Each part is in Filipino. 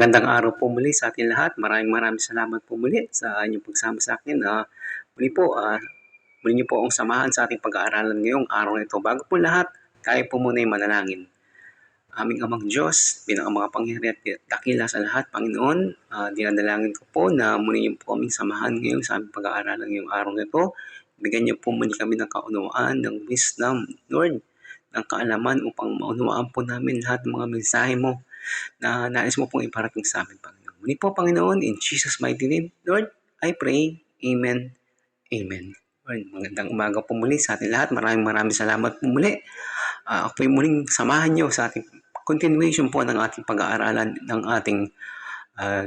Magandang araw po muli sa ating lahat. Maraming salamat po muli sa inyong pagsama sa akin. Muli po, muli niyo po akong samahan sa ating pag-aaralan ngayong araw na ito. Bago po lahat, tayo po muna ay manalangin. Aming Amang Diyos, bilang ang mga pangyayari at dakila sa lahat, Panginoon, dinadalangin ko po na muli niyo po kaming samahan ngayon sa aming pag-aaralan ngayong araw na ito. Bigyan niyo po muli kami ng kaunawaan, ng wisdom, Lord, ng kaalaman upang maunawaan po namin lahat ng mga mensahe mo na nais mo pong iparating sa amin, Panginoon. Muli po, Panginoon, in Jesus' mighty name, Lord, I pray. Amen. Amen. Lord, magandang umaga po muli sa ating lahat. Maraming salamat po muli. Ako po muling samahan niyo sa ating continuation po ng ating pag-aaralan ng ating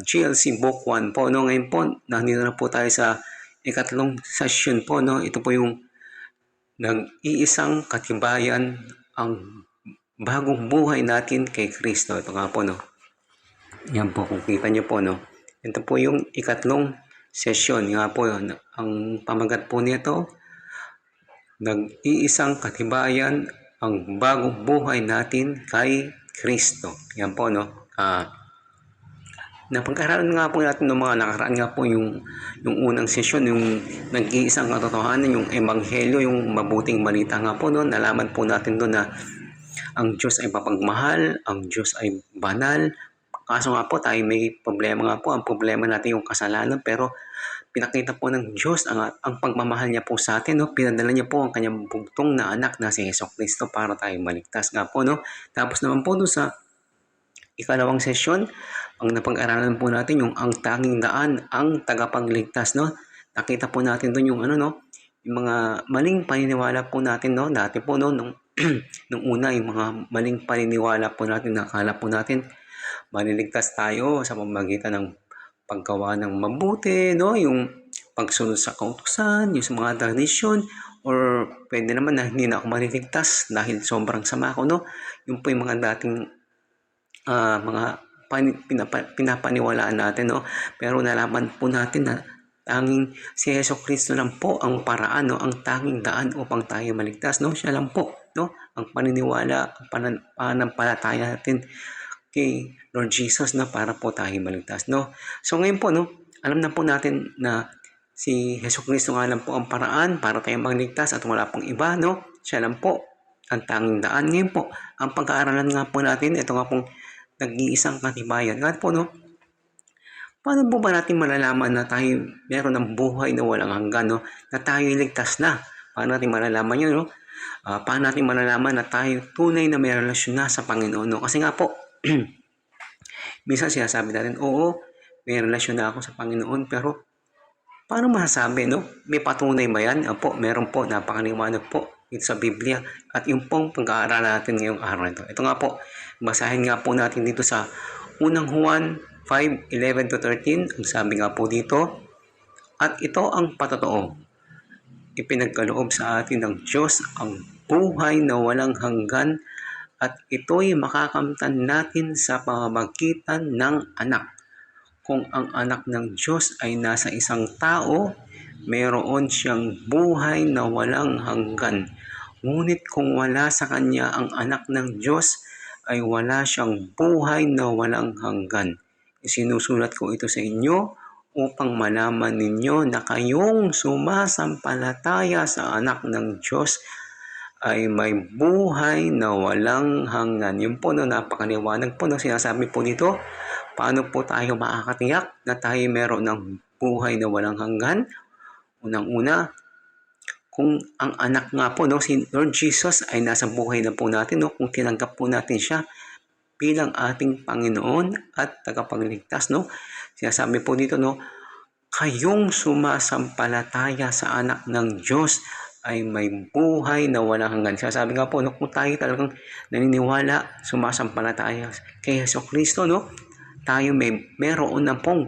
GLC Book 1 po. No? Ngayon po, nandito na po tayo sa ikatlong session po. No? Ito po yung nag-iisang katibayan ang bagong buhay natin kay Kristo. Ito nga po, no? Yan po, kung kita nyo po, no? Ito po yung ikatlong session. Nga po, ang pamagat po nito, nag-iisang katibayan ang bagong buhay natin kay Kristo. Yan po, no? Napag-aralan nga po natin ng mga nakaraan nga po yung unang sesyon, yung nag-iisang katotohanan, yung ebanghelyo, yung mabuting balita nga po, no? Nalaman po natin doon na ang Diyos ay mapagmahal, ang Diyos ay banal. Kaso nga po tayo may problema nga po. Ang problema natin yung kasalanan, pero pinakita po ng Diyos ang pagmamahal niya po sa atin. No? Pinadala niya po ang kanyang bugtong na anak na si Jesucristo para tayo maligtas nga po. No? Tapos naman po doon sa ikalawang sesyon, ang napag-aralan po natin yung ang tanging daan, ang tagapagligtas. No? Nakita po natin doon yung yung mga maling paniniwala po natin, no? Dati po, no, nung una, yung mga maling paniniwala po natin, nakala po natin maliligtas tayo sa pamamagitan ng paggawa ng mabuti, no? Yung pagsunod sa kautusan, yung sa mga tradisyon, or pwede naman na hindi na ako maliligtas dahil sobrang sama ko, no? Yung po yung mga dating mga pinapaniwalaan natin, no? Pero nalaman po natin na tanging si Jesucristo lang po ang paraan, no? Ang tanging daan upang tayo maligtas, no? Siya lang po, no? Ang paniniwala, ang pananampalataya natin kay Lord Jesus na para po tayo maligtas, no? So ngayon po, no? Alam na po natin na si Jesucristo nga lang po ang paraan para tayo maligtas at wala pong iba, no? Siya lang po ang tanging daan. Ngayon po, ang pag-aaralan nga po natin, ito nga pong nag-iisang katibayan. Nga po, no? Paano po ba natin malalaman na tayo meron ng buhay na walang hanggan, no? Na tayo ligtas na? Paano natin malalaman yun, no? Paano natin malalaman na tayo tunay na may relasyon na sa Panginoon, no? Kasi nga po, minsan sinasabi natin, oo, may relasyon na ako sa Panginoon, pero paano masasabi, no? May patunay ba yan? Opo, meron po, napakaliwanag po dito sa Biblia. At yung pong pag-aaralan natin ngayong araw ito. Ito nga po, basahin nga po natin dito sa unang Juan 5:11-13. Ang sabi nga po dito, at ito ang patotoo. Ipinagkaloob sa atin ng Diyos ang buhay na walang hanggan at ito'y makakamtan natin sa pamamagitan ng anak. Kung ang anak ng Diyos ay nasa isang tao, mayroon siyang buhay na walang hanggan. Ngunit kung wala sa kanya ang anak ng Diyos, ay wala siyang buhay na walang hanggan. Isinusulat ko ito sa inyo upang malaman ninyo na kayong sumasampalataya sa anak ng Diyos ay may buhay na walang hanggan. Yun po, no, napakaliwanag po, no, sinasabi po dito, paano po tayo makakatiyak na tayo meron ng buhay na walang hanggan? Unang-una, kung ang anak nga po, no, si Lord Jesus ay nasa buhay na po natin, no, kung tinanggap po natin siya bilang ating Panginoon at tagapagligtas, no? Sinasabi po dito, no, kayong sumasampalataya sa anak ng Diyos ay may buhay na walang hanggan. Sinasabi nga po, no, kung tayo talagang naniniwala, sumasampalataya kay Jesucristo, no, tayo meron na pong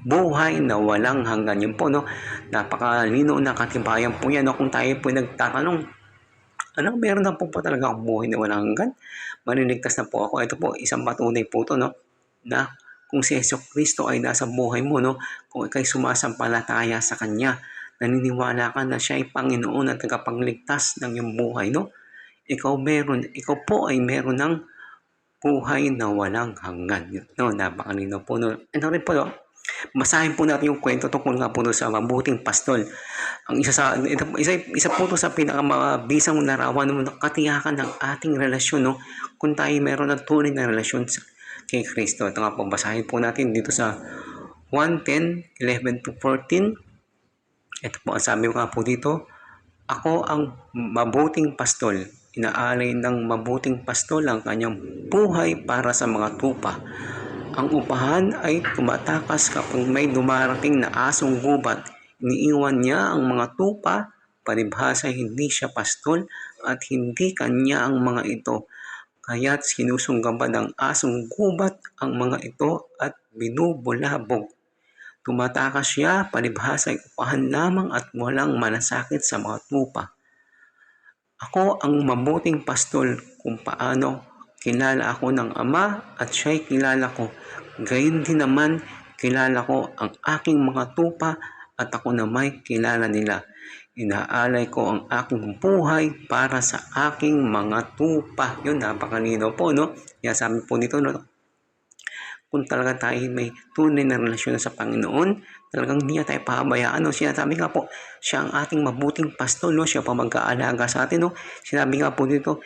buhay na walang hanggan. Yun po, no, napakalino na katibayan po yan, no, kung tayo po nagtatanong, meron na po talaga akong buhay na walang hanggan? Maliligtas na po ako. Ito po, isang patunay po ito, no? Na kung si Jesucristo ay nasa buhay mo, no? Kung ikay sumasampalataya sa Kanya, naniniwala ka na siya ay Panginoon at tagapagligtas ng iyong buhay, no? Ikaw po ay meron ng buhay na walang hanggan. No, napakalino po. No? Ano rin po, no? Basahin po natin yung kwento tungkol nga po sa mabuting pastol. Ang isa po to sa pinakamabisang larawan ng katiyakan ng ating relasyon, no? Kung tayo meron ng tunay na relasyon kay Kristo. Ito nga po, basahin po natin dito sa 1:10, 11 to 14. Ito po ang sabi ko nga po dito, ako ang mabuting pastol. Inaalay ng mabuting pastol ang kanyang buhay para sa mga tupa. Ang upahan ay tumatakas kapag may dumarating na asong gubat. Iniiwan niya ang mga tupa, palibhasa hindi siya pastol at hindi kanya ang mga ito. Kaya't sinusunggaban ng asong gubat ang mga ito at binubulabog. Tumatakas siya, palibhasa ay upahan lamang at walang malasakit sa mga tupa. Ako ang mabuting pastol kung paano kilala ako ng Ama at siya'y kilala ko. Gayon din naman kilala ko ang aking mga tupa at ako na may kilala nila. Inaalay ko ang aking buhay para sa aking mga tupa. Yun, napakalino po, no? Kaya sabi po nito, no? Kung talaga tayo may tunay na relasyon sa Panginoon, talagang hindi niya tayo pahabayaan. No? Sinasabi nga po, siya ang ating mabuting pastol. No? Siya pa mag-aalaga sa atin. No? Sinabi nga po dito,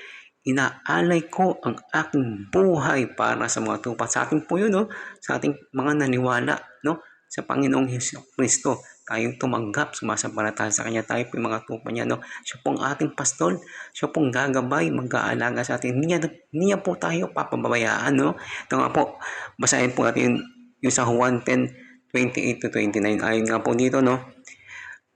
inaalay ko ang aking buhay para sa mga tupa. Sa atin po yun, no? Sa ating mga naniwala, no? Sa Panginoong Kristo. Tayong tumanggap, sumasampalataya sa Kanya, tayo po yung mga tupa niya, no? Siya pong ating pastol, siya pong gagabay, mag-aalaga sa atin. Hindi niya po tayo papabayaan, no? Ito nga po, basahin po natin yung sa 1:10, 28 to 29. Ayon nga po dito, no?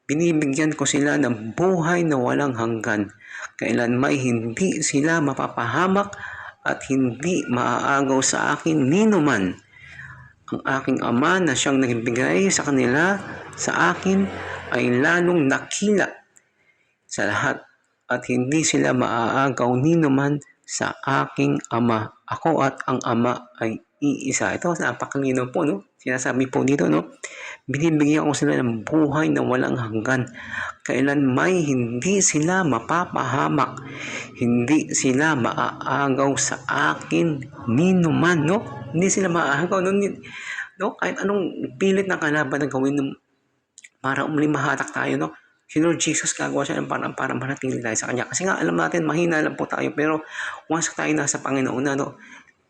Binibigyan ko sila ng buhay na walang hanggan. Kailanmay hindi sila mapapahamak at hindi maaagaw sa akin ninuman. Ang aking Ama na siyang nagbigay sa kanila, sa akin, ay lalong nakila sa lahat at hindi sila maaagaw ninuman sa aking Ama. Ako at ang Ama ay iisa. Ito, napakalino po, no? Sinasabi po dito, no? Binibigyan ko sila ng buhay na walang hanggan. Kailan may hindi sila mapapahamak. Hindi sila maaagaw sa akin ninuman, no? Hindi sila maaagaw, no? Kahit anong pilit na kalaban na gawin para mahatak tayo, no? Si Lord Jesus, gagawa siya ng parang para manatili tayo sa Kanya. Kasi nga, alam natin, mahina lang po tayo. Pero once tayo nasa Panginoon na, no?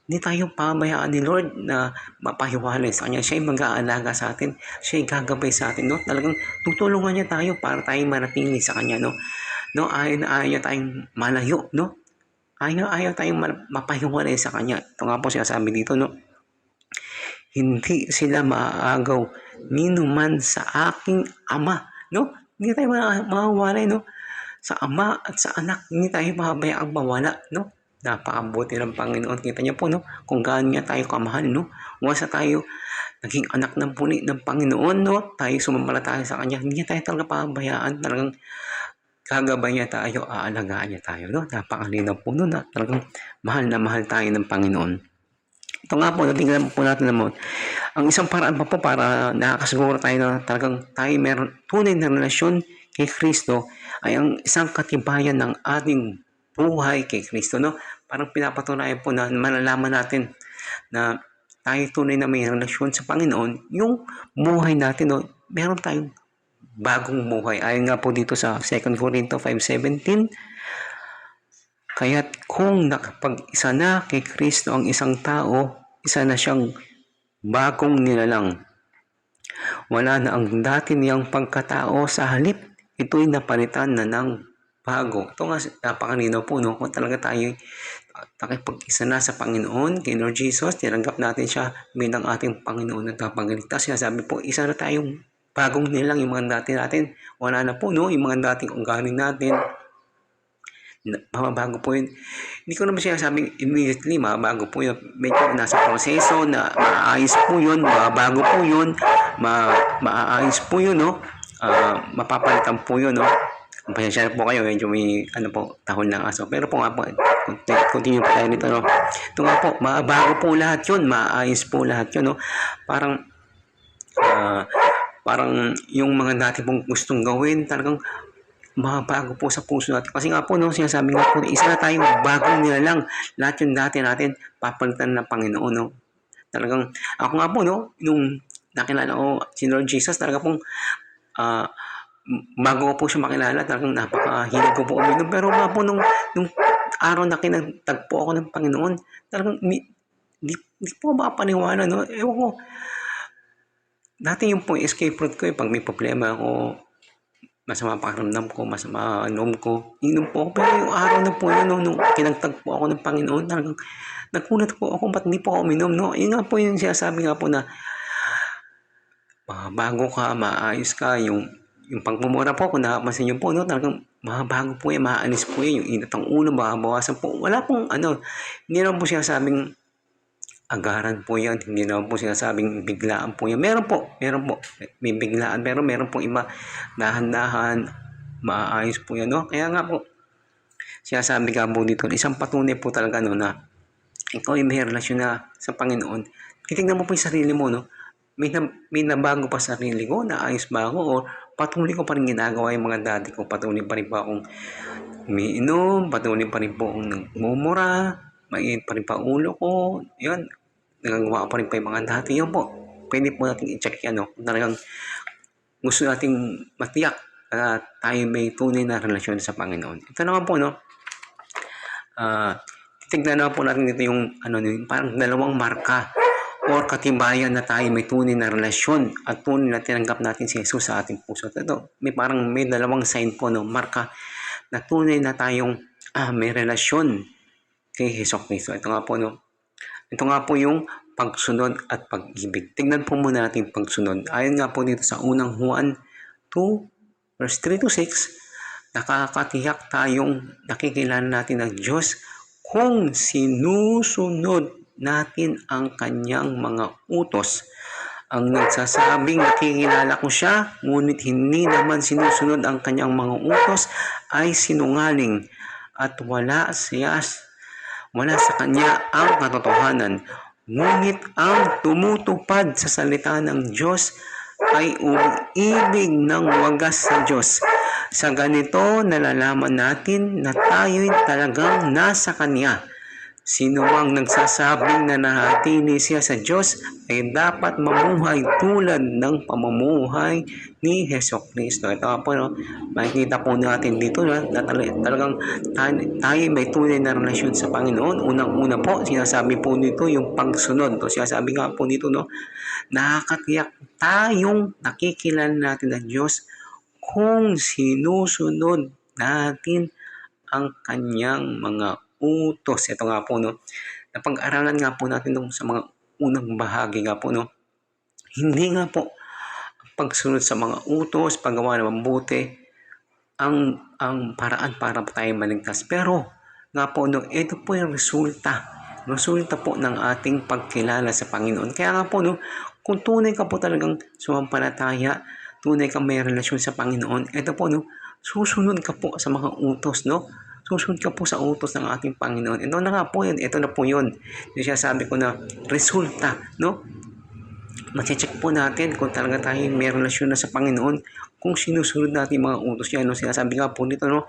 Hindi tayo pabayaan ni Lord na mapahiwalay sa Kanya. Siya'y mag-aalaga sa atin. Siya'y gagabay sa atin, no? Talagang tutulungan niya tayo para tayo manatili sa Kanya, no? No, ayaw na ayaw niya tayong malayo, no? Ayaw tayong mapahiwalay sa Kanya. Ito nga po sinasabi dito, no? Hindi sila maaagaw ninuman sa aking Ama, no? Hindi tayo mawawalay, no? Sa Ama at sa Anak, hindi tayo mahabayaang mawala, no? Napakabuti ng Panginoon. Kita niyo po, no? Kung gaano niya tayo kamahal, no? Once na tayo naging anak ng puli ng Panginoon, no? Tayo sumampalataya sa Kanya. Hindi niya tayo talaga pahabayaan. Talagang gagabay niya tayo, aalagaan niya tayo, no? Napakalinaw po, no? Na talagang mahal na mahal tayo ng Panginoon. Ito nga po, natingnan po natin naman. Ang isang paraan pa po para nakakasiguro tayo na talagang tayo meron tunay na relasyon kay Kristo ay ang isang katibayan ng ating buhay kay Kristo, no? Parang pinapatunayan po na malalaman natin na tayo tunay na may relasyon sa Panginoon, yung buhay natin, no? Meron tayong bagong buhay. Ayon nga po dito sa 2 Corinto 5:17, kaya't kung nakapag-isa na kay Kristo ang isang tao, isa na siyang bagong nilalang. Wala na ang dati niyang pagkatao, sa halip ito'y napalitan na ng bago. Ito nga, napakanino po, no? Kung talaga tayo nakipag-isa na sa Panginoon, kay Lord Jesus, tinanggap natin siya bilang ating Panginoon at tagapagligtas. Sabi po, isa na tayong bagong nilang, yung mga dati natin. Wala na po, no? Yung mga dating ugali natin, mababago po yun. Hindi ko naman siya sabing immediately, mababago po yun. Medyo nasa proseso na maaayos po yun, mababago po yun, maaayos po yun, no? Mapapalitan po yun, no? Pasensya po kayo, medyo may tahol ng aso. Pero po nga po, continue po tayo nito, no? Ito nga po, mabago po lahat yun, maayos po lahat yun, no? Parang yung mga dati pong gustong gawin, talagang mabago po sa puso natin. Kasi nga po, no, sinasabi nga po, isa na tayong bagong nilalang. Lahat yung dati natin, papalitan ng Panginoon, no. Talagang, ako nga po, no, nung nakilala ko si Lord Jesus, talaga pong, ah, bago ko po siya makilala, talagang napakahilig ko po uminom. Pero nga po, nung araw na kinagtagpo ako ng Panginoon, talagang, di po makapaniwala, no. Ewan ko, dati yung po escape route ko, pag may problema ako, masama pakiramdam ko, masama loob ko, inom po ako. Pero yung araw na po yun, no, nung kinagtagpo ako ng Panginoon, talagang nagulat po ako, ba't hindi po ako uminom, no? Yun nga po yung sinasabi nga po na bago ka, maayos ka, yung pagmumura po, kung nakapansin niyo po, no, talagang mabago po yan, maalis po yan, yung inat ng ulo, mababawasan po. Wala pong hindi naman po sinasabing agaran po yan, hindi naman po sinasabing biglaan po yan. Meron po, may biglaan, pero meron po iba, dahan-dahan, maayos po yan, no? Kaya nga po, sinasabi nga po dito, isang patunay po talaga, no, na ikaw ay may relasyon na sa Panginoon. Titignan mo po yung sarili mo, no? May nabago pa sarili ko, naayos ba ako, o patuloy ko pa rin ginagawa yung mga dati ko, patuloy pa rin po akong umiinom, patuloy pa rin po akong nagmumura, mainit pa rin pa ulo ko, yun, nagagawa ko pa rin pa yung mga dati. Yun po, pwede po natin i-check yan, no? Kung talagang gusto nating matiyak na tayo may tunay na relasyon sa Panginoon. Ito naman po, no? Titignan naman po natin dito yung, parang dalawang marka or katibayan na tayo may tunay na relasyon at tunay na tinanggap natin si Jesus sa ating puso. Ito, may dalawang sign po, no? Marka na tunay na tayong may relasyon kay Jesus Cristo. Ito nga po, no? Ito nga po yung pagsunod at pag-ibig. Tignan po muna natin pagsunod. Ayon nga po dito sa unang Juan 2, verse 3 to 6, nakakatiyak tayong nakikilala natin ng Diyos kung sinusunod natin ang kanyang mga utos. Ang nagsasabing nakikilala ko siya, ngunit hindi naman sinusunod ang kanyang mga utos ay sinungaling at wala sa kanya ang katotohanan. Ngunit ang tumutupad sa salita ng Diyos ay umiibig ng wagas sa Diyos. Sa ganito, nalalaman natin na tayo'y talagang nasa Kanya. Sino mang nagsasabing na nahatili siya sa Diyos ay dapat mamuhay tulad ng pamumuhay ni Hesus Kristo. Ito po, no? Makikita po natin dito na talagang tayo may tunay na relasyon sa Panginoon. Unang-una po, sinasabi po dito yung pagsunod. So, sinasabi nga po dito, no? Nakakatiyak tayong nakikilala natin ng Diyos kung sinusunod natin ang kanyang mga utos. Ito nga po, no? Napag-aralan nga po natin sa mga unang bahagi nga po, no? Hindi nga po pagsunod sa mga utos, paggawa ng mabuti, ang paraan para tayo maligtas. Pero nga po, no, ito po yung resulta po ng ating pagkilala sa Panginoon. Kaya nga po, no, kung tunay ka po talagang sumampalataya, tunay ka may relasyon sa Panginoon, ito po, no, susunod ka po sa mga utos, no? Susunod ka po sa utos ng ating Panginoon. Ito na nga po yun. Ito na po yun. Yung sinasabi ko na resulta, no? Machecheck po natin kung talaga tayo may relasyon na sa Panginoon kung sinusunod natin mga utos niya, no? Sinasabi nga po dito, no?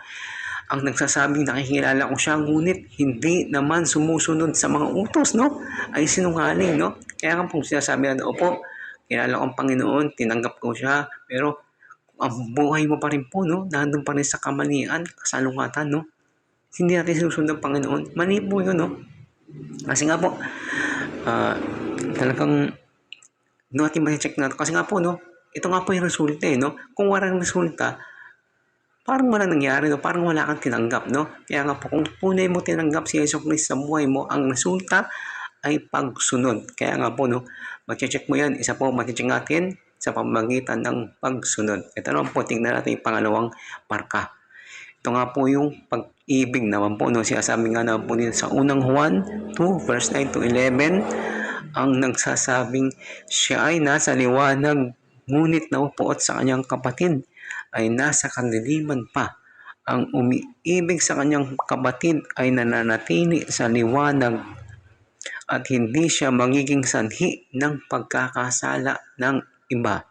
Ang nagsasabing nakikilala ko siya, ngunit hindi naman sumusunod sa mga utos, no? Ay sinungaling, no? Kaya nga po sinasabi na, opo, kilala ko ang Panginoon, tinanggap ko siya, pero ang buhay mo pa rin po, no? Nandun pa rin sa kamalian, kasalungatan, no? Hindi natin sinusunod ng Panginoon. Mali po yun, no? Kasi nga po, talagang natin ma-check natin. Kasi nga po, no? Ito nga po yung resulta, no? Kung walang resulta, parang wala nangyari, no? Parang wala kang tinanggap, no? Kaya nga po, kung tunay mo tinanggap si Jesus Christ sa buhay mo, ang resulta ay pagsunod. Kaya nga po, no? Ma-check mo yan. Isa po, ma-check natin sa pamamagitan ng pagsunod. Ito naman po, tingnan natin yung pangalawang marka. Ito nga po yung pag-ibig naman po, no? Sinasabi nga naman po dito sa unang Juan 2, verse 9 to 11, ang nagsasabing siya ay nasa liwanag, ngunit naupuot sa kanyang kapatid ay nasa kadiliman pa. Ang umiibig sa kanyang kapatid ay nananatili sa liwanag at hindi siya magiging sanhi ng pagkakasala ng iba.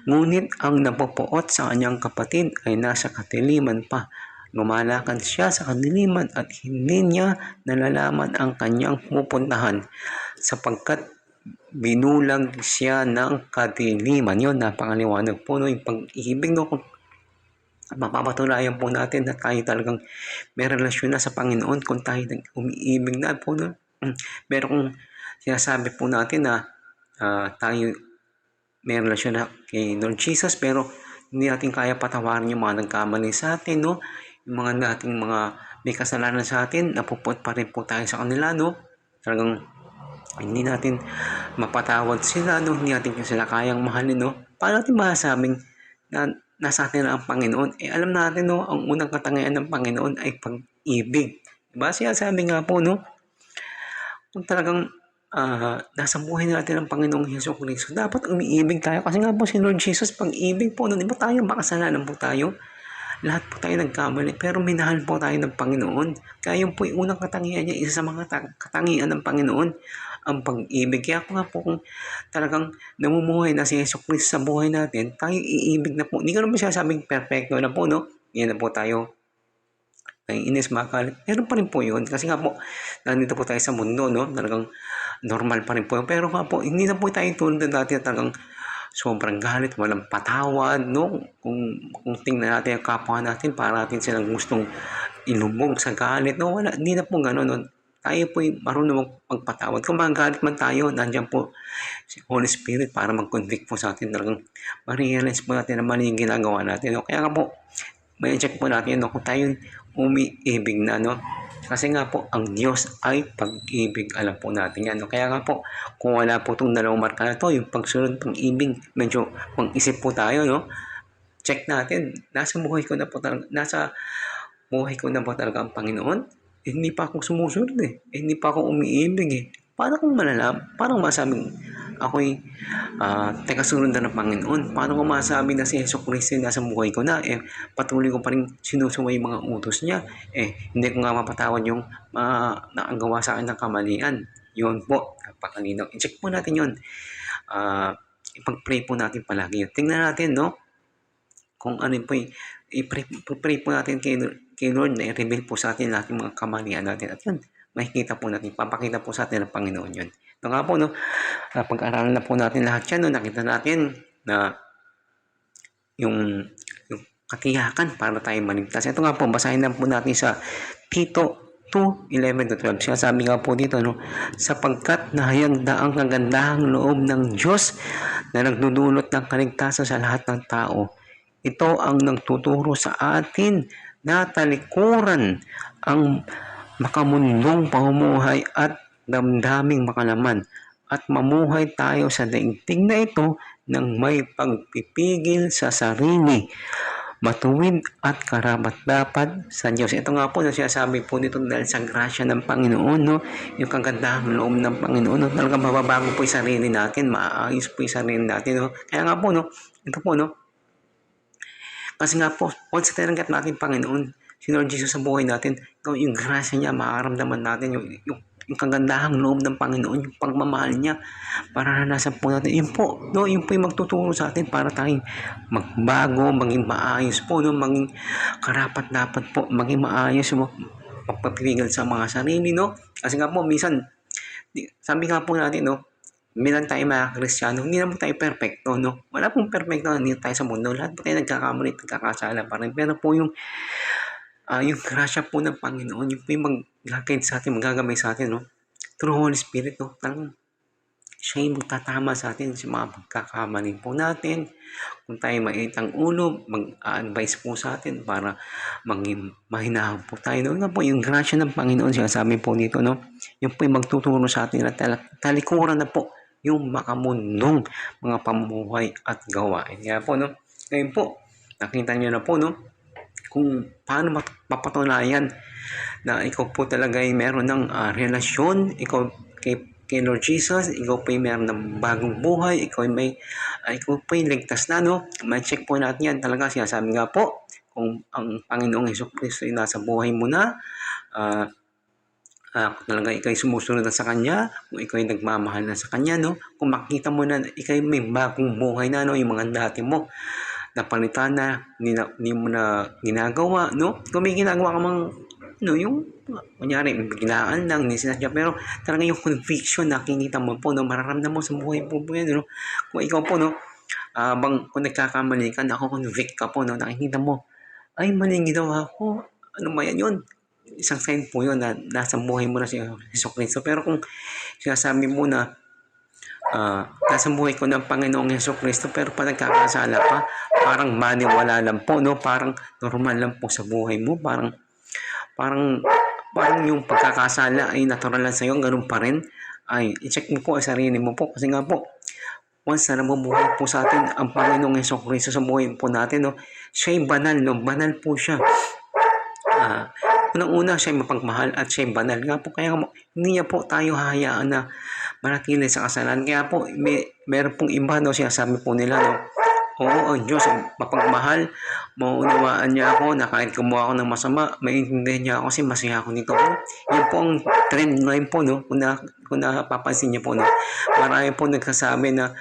Ngunit ang napopoot sa kanyang kapatid ay nasa kadiliman pa. Lumalakad siya sa kadiliman at hindi niya nalalaman ang kanyang pupuntahan sapagkat binulag siya ng kadiliman. Yun, napakaliwanag po, no? Yung pag-ibig, no? Kung mapapatunayan po natin na tayo talagang may relasyon na sa Panginoon kung tayo umiibig na po, no? Pero kung sinasabi po natin na tayo may relasyon na kay Lord Jesus pero hindi natin kaya patawarin yung mga nagkamali sa atin, no? Yung mga nating mga may kasalanan sa atin, napupot pa rin po tayo sa kanila, no? Talagang hindi natin mapatawad sila, no? Hindi natin sila kayang mahalin, no? Paano natin masasabing na nasa atin na ang Panginoon? Alam natin, no? Ang unang katangian ng Panginoon ay pag-ibig. Diba? Sabi nga po, no? Kung talagang nasa buhay natin ang Panginoong Jesucristo, dapat umiibig tayo. Kasi nga po si Lord Jesus, pag-ibig po, no? Di ba tayo makasalanan po tayo? Lahat po tayo nagkamali, pero minahal po tayo ng Panginoon. Kaya yun po yung unang katangian niya, isa sa mga katangian ng Panginoon, ang pag-ibig. Kaya po nga po kung talagang namumuhay na si Jesucristo sa buhay natin, tayo iibig na po. Hindi ko naman sinasabing perfecto na po, no? Yan na po tayo inis makalit. Meron pa rin po yun. Kasi nga po, nandito po tayo sa mundo, no? Talagang normal pa rin po. Pero nga po, hindi na po tayo tulad na dati na talagang sobrang galit, walang patawad, no? Kung tingnan natin ang kapwa natin, para natin silang gustong ilubog sa galit, no? Wala, hindi na po gano'n, no? Tayo po'y marunong magpatawad. Kung magalit man tayo, nandiyan po si Holy Spirit para mag-convict po sa atin. Talagang ma-realize po natin na mali yung ginagawa natin, no? Kaya nga po, may check po natin, no? Kung tayo umiibig na, no? Kasi nga po, ang Diyos ay pag-ibig. Alam po natin yan, no? Kaya nga po, kung wala po itong dalawang marka na to, yung pagsunod, pag-ibig, medyo mag-isip po tayo, no? Check natin, nasa buhay ko na po talaga ang Panginoon? Hindi pa ako sumusunod hindi pa ako umiibig Paano kung malalam? Paano masabing ako'y tagasunod na ng Panginoon? Paano ko masabi na si Jesucristo nasa buhay ko na? Patuloy ko pa rin sinusuway yung mga utos niya. Hindi ko nga mapatawad yung nakagawa sa akin ng kamalian. Yun po, napakalinaw. I-check po natin yun. Ipag-pray po natin palagi yun. Tingnan natin, no? Kung ano po i-pray po natin kay Lord na i-reveal po sa atin lahat yung mga kamalian natin. At yun, makikita po natin, papakita po sa atin ng Panginoon yun. Ito nga po, no, pag-aralan na po natin lahat yan, no, nakita natin na yung katiyakan para tayo maligtas. Ito nga po, basahin na po natin sa Tito 2:11-12. Sinasabi nga po dito, no, sapagkat nahayagda ang kagandahang loob ng Diyos na nagdudulot ng kaligtasan sa lahat ng tao. Ito ang nagtuturo sa atin na talikuran ang makamundong pamumuhay at damdaming makalaman at mamuhay tayo sa daigdig na ito ng may pagpipigil sa sarili, matuwid at karapat-dapat sa Diyos. Ito nga po na sinasabi po dito dahil sa grasya ng Panginoon, no? Yung kagandahang loob ng Panginoon, no? Talagang mababago po yung sarili natin, maayos po yung sarili natin, no? Kaya nga po, no? Ito po, no? Kasi nga po, once tinanggap natin Panginoon, si Lord Jesus sa buhay natin, yung grasya niya, makaramdaman natin yung kagandahang loob ng Panginoon, yung pagmamahal niya, mararanasan po natin. Yun po, no, yun po yung magtuturo sa atin para tayong magbago, maging maayos po, no, maging karapat-dapat po, maging maayos, magpapiligal sa mga sarili, no? Kasi nga po, minsan, sabi nga po natin, no, bilang tayo mga Kristiyano, hindi naman tayo perfecto, no? Wala pong perfecto, hindi tayo sa mundo. Lahat po tayo nagkakamali, nagkakasala pa rin. Pero po yung grasya po ng Panginoon, yung po yung mag-guide sa atin, magagamay sa atin, no? Through Holy Spirit, no? Talagang siya yung magtatama sa atin sa mga pagkakamali po natin. Kung tayo maitang ulo, mag-advise po sa atin para maging mahinahan po tayo. No? Nga po, yung grasya ng Panginoon, sinasabi po dito, no? Yung po yung magtuturo sa atin na talikuran na po yung makamundong mga pamuhay at gawain. Kaya po, no? Ngayon po, nakita nyo na po, no? Kung paano mapatunayan na ikaw po talaga ay meron ng relasyon, ikaw kay Lord Jesus, ikaw po ay meron ng bagong buhay, ikaw po ay ligtas na, no? May check po natin yan. Talaga sinasabi nga po, kung ang Panginoong Jesucristo ay nasa buhay mo na, kung talaga ikaw ay sumusunod na sa Kanya, kung ikaw ay nagmamahal na sa Kanya, no? Kung makita mo na ikaw ay may bagong buhay na, no? Yung mga dati mo, napalitan na, hindi mo na ginagawa, no? Kung may ginagawa ka mang, no, yung, kunyari, biglaan lang, hindi sinadya, pero talaga yung conviction na kinita mo po, no? Mararamdaman mo sa buhay po yan, no? Kung ikaw po, no? Kung nagkakamali ka, convict ka po, no? Nakikita mo, ay, maling ginawa ko. Ano ba yan yun? Isang sign po yun na nasa buhay mo na si Jesucristo. Pero kung sinasabi mo na nasa buhay ko ng Panginoong Jesucristo pero pa nagkakasala ka, parang maniwala lang po, no? Parang normal lang po sa buhay mo. Parang yung pagkakasala ay natural lang sa'yo, ganun pa rin. Ay, i-check mo po ang sarili mo po. Kasi nga po, once na nabubuhay po sa atin ang Panginoong Jesucristo sa buhay po natin, no? Siya'y banal, no? Banal po siya. Unang-una, siya'y mapagmahal at siya'y banal nga po. Kaya hindi niya po tayo hahayaan na manatili sa kasalanan. Kaya po, meron pong iba, no? Sinasabi po nila, no? Oo, ang Diyos, mapagmahal, mauunawaan niya ako na kahit gumawa ako ng masama, maintindihan niya ako kasi masaya ako nito. Yan po ang trend ngayon po, no? Kung napapansin niyo po, no? Marami po nagsasabi na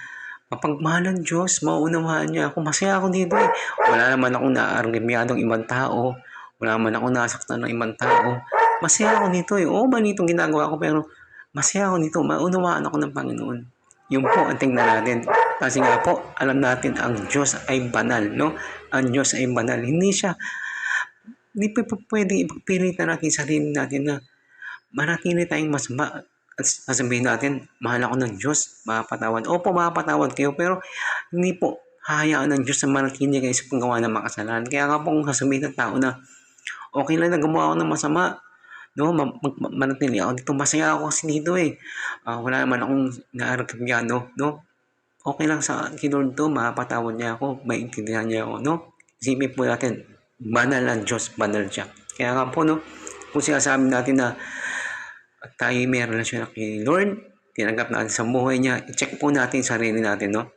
mapagmahal ang Diyos, mauunawaan niya ako, masaya ako dito eh. Wala naman akong naaargimyadong ibang tao, wala naman akong nasaktan ng ibang tao. Masaya ako dito eh. Oo, mali itong ginagawa ko pero masaya ako dito, maunawaan ako ng Panginoon. Yun po ang tingnan natin. Kasi nga po, alam natin ang Diyos ay banal, no? Ang Diyos ay banal. Hindi pa pwedeng ipagpilitan natin sarili natin na manatili tayong masama at sasabihin natin, mahal ako ng Diyos, mapatawad. Opo, mapatawad kayo, pero hindi po hahayaan ng Diyos na manatili kayo sa paggawa ng makasalanan. Kaya nga po kung sasabihin ng tao na, okay lang na gumawa ako ng masama, no, manatili ako dito, masaya ako kasi dito eh. Wala naman akong naaragkabyano, no? Okay lang sa Lord to, mapatawad niya ako, maintindihan niya ako, no? Isipin po natin, banal ang Diyos, banal siya. Kaya nga po, no, kung sinasabi natin na tayo may relasyon kay Lord, tinanggap natin sa buhay niya, i-check po natin sarili natin, no?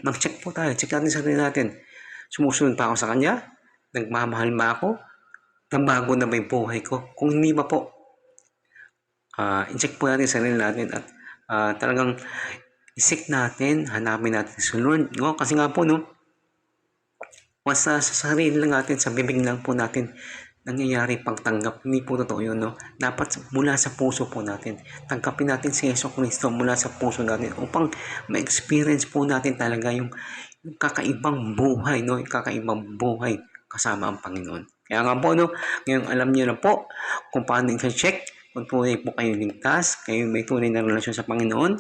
Mag-check po tayo, check natin sarili natin. Sumusunod pa ako sa Kanya? Nagmamahal ba ako? Nabago na ba yung buhay ko? Kung hindi ba po, i-check po natin sarili natin at talagang isik natin, hanapin natin si Lord. No? Kasi nga po, no, once sa sarili lang natin, sa bibig lang po natin, nangyayari pagtanggap. Hindi po totoo yun, no? Dapat mula sa puso po natin. Tanggapin natin si Jesucristo mula sa puso natin upang ma-experience po natin talaga yung kakaibang buhay, no? Yung kakaibang buhay kasama ang Panginoon. Kaya nga po, no, ngayon alam niyo na po kung paano i-check kung tunay po kayo ligtas, kayo may tunay na relasyon sa Panginoon.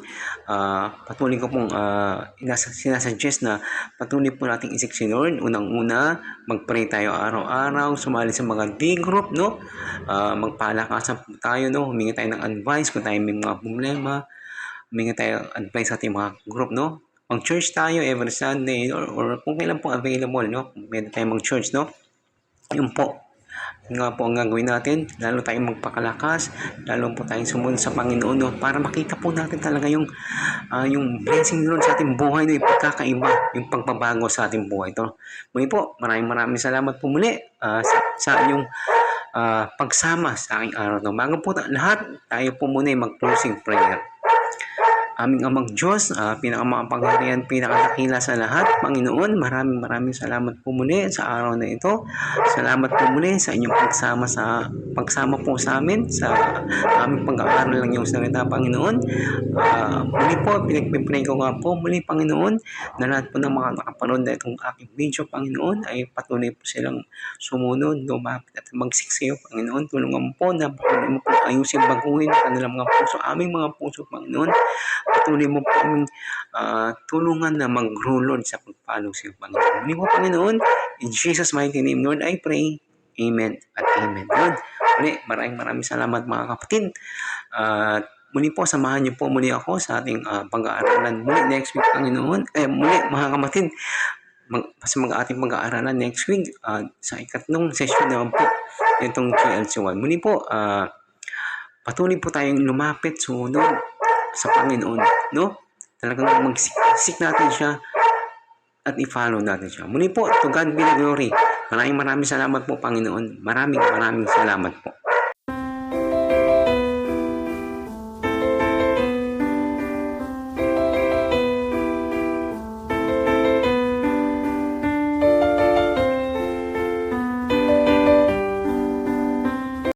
Patuloy ko pong sinasuggest na patuloy po nating isik si Lord. Unang-una, mag-pray tayo araw-araw, sumali sa mga D-group, no? Magpalakasan po tayo, no? Humingi tayo ng advice kung tayo may mga problema. Humingi tayo advice sa ating mga group, no? Mag-church tayo every Sunday or kung kailan po available, no? Pwede tayo mag-church, no? Yun po. Yun nga po ang gagawin natin. Lalo tayong magpakalakas. Lalo po tayong sumunod sa Panginoon, no? Para makita po natin talaga yung blessing Lord sa ating buhay, no? Yung pagkakaiba, yung pagbabago sa ating buhay. Ito. Muli po, maraming salamat po muli sa inyong pagsama sa aking araw. No? Bago po lahat, tayo po muna yung mag-closing prayer. Aming Amang Diyos, pinakamakapangyarihan, pinakadakila sa lahat. Panginoon, maraming salamat po muli sa araw na ito. Salamat po muli sa inyong pagsama po sa amin sa aming pag-aaral ng iyong salita, Panginoon. Muli po, pinagpipray ko nga po muli, Panginoon, na lahat po ng mga nakapanood na itong aking video, Panginoon, ay patuloy po silang sumunod, lumapit at magsiksiyo, Panginoon. Tulungan mo po na patuloy mo po ayusin, baguhin ang kanilang mga puso, aming mga puso, Panginoon. Patuloy mo po aming tulungan na mag-grow, Lord, sa pagpalo sa iyo, Panginoon. Muli po, Panginoon, in Jesus' mighty name, Lord, I pray. Amen at amen. Lord, muli, maraming salamat mga kapatid. Muli po, samahan niyo po muli ako sa ating pag-aaralan muli next week, Panginoon. Muli, mga kapatid, ating pag-aaralan next week sa ikatlong session naman po itong GLC1. Muli po, patuloy po tayong lumapit, sunod sa Panginoon, no? Talagang mag-seek natin siya at i-follow natin siya. Muli po, to God be the glory. Maraming salamat po, Panginoon. Maraming salamat po.